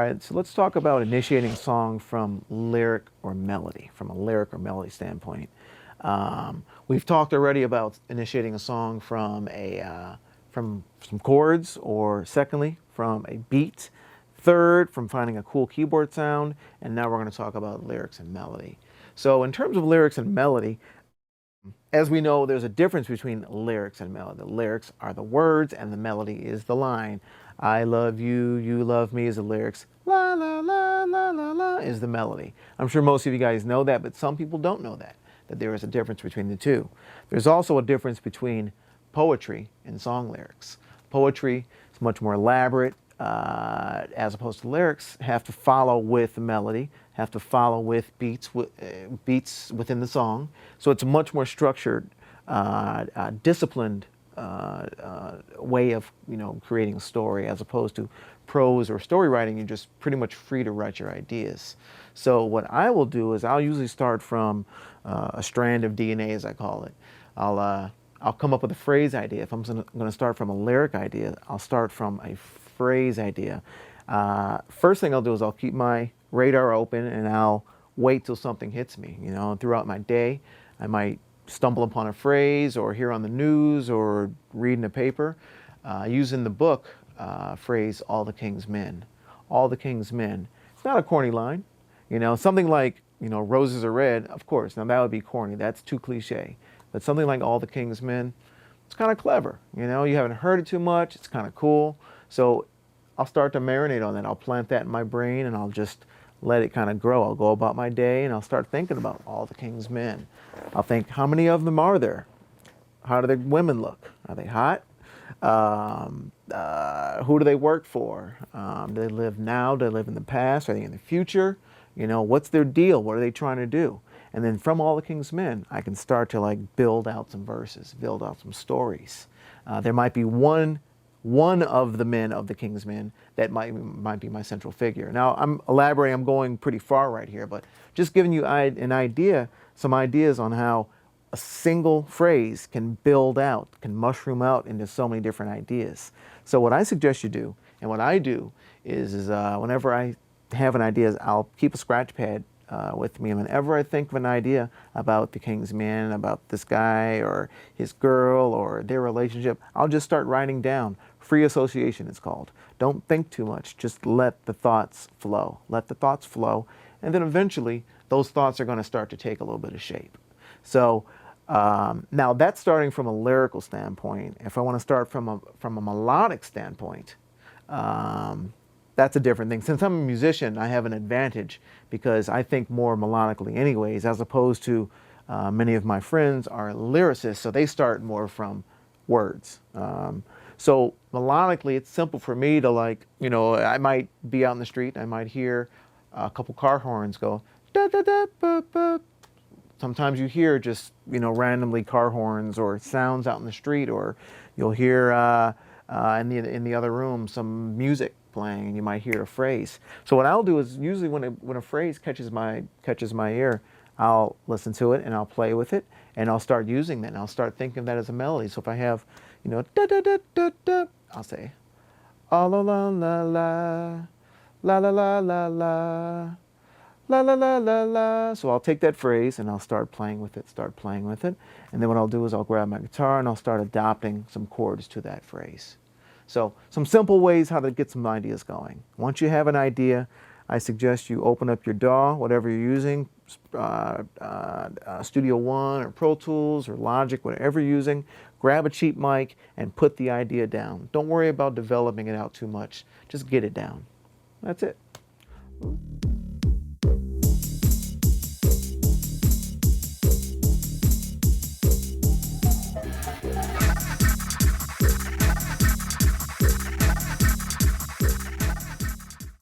right, so let's talk about initiating a song from lyric or melody, from a lyric or melody standpoint. We've talked already about initiating a song from from some chords, or secondly, from a beat. Third, from finding a cool keyboard sound, and now we're going to talk about lyrics and melody. So in terms of lyrics and melody, as we know, there's a difference between lyrics and melody. The lyrics are the words, and the melody is the line. I love you, you love me is the lyrics. La la la la la la is the melody. I'm sure most of you guys know that, but some people don't know that there is a difference between the two. There's also a difference between poetry and song lyrics. Poetry is much more elaborate, as opposed to lyrics have to follow with the melody, have to follow with beats within the song. So it's a much more structured, disciplined way of creating a story, as opposed to prose or story writing. You're just pretty much free to write your ideas. So what I will do is I'll usually start from a strand of DNA, as I call it. I'll come up with a phrase idea. If I'm going to start from a lyric idea, I'll start from a phrase idea. First thing I'll do is I'll keep my radar open, and I'll wait till something hits me. Throughout my day, I might stumble upon a phrase, or hear on the news, or read in a paper. Using the book phrase, all the king's men. All the king's men. It's not a corny line. Something like, roses are red, of course. Now that would be corny. That's too cliche. But something like all the king's men, it's kind of clever. You haven't heard it too much. It's kind of cool. So I'll start to marinate on that. I'll plant that in my brain, and I'll just let it kind of grow. I'll go about my day, and I'll start thinking about all the king's men. I'll think, how many of them are there? How do the women look? Are they hot? Who do they work for? Do they live now? Do they live in the past? Are they in the future? What's their deal? What are they trying to do? And then from all the king's men, I can start to build out some verses, build out some stories. There might be one of the men of the king's men that might be my central figure. Now I'm elaborating, I'm going pretty far right here, but just giving you an idea, some ideas on how a single phrase can build out, can mushroom out into so many different ideas. So what I suggest you do, and what I do, is whenever I have an idea, I'll keep a scratch pad with me. And whenever I think of an idea about the king's man, about this guy or his girl or their relationship, I'll just start writing down. Free association, it's called. Don't think too much. Just let the thoughts flow. Let the thoughts flow. And then eventually, those thoughts are going to start to take a little bit of shape. So now that's starting from a lyrical standpoint. If I want to start from a melodic standpoint, that's a different thing. Since I'm a musician, I have an advantage because I think more melodically anyways, as opposed to many of my friends are lyricists, so they start more from words. So melodically, it's simple for me to I might be out in the street, I might hear a couple car horns go, da da da ba ba. Sometimes you hear just, randomly car horns or sounds out in the street, or you'll hear in the other room some music playing, and you might hear a phrase. So what I'll do is usually when a phrase catches my ear, I'll listen to it and I'll play with it, and I'll start using that, and I'll start thinking of that as a melody. So if I have, da da da da da, I'll say, la la la la la la la la la la la la la la. So I'll take that phrase and I'll start playing with it, and then what I'll do is I'll grab my guitar and I'll start adopting some chords to that phrase. So some simple ways how to get some ideas going. Once you have an idea, I suggest you open up your DAW, whatever you're using, Studio One or Pro Tools or Logic, whatever you're using, grab a cheap mic and put the idea down. Don't worry about developing it out too much. Just get it down. That's it.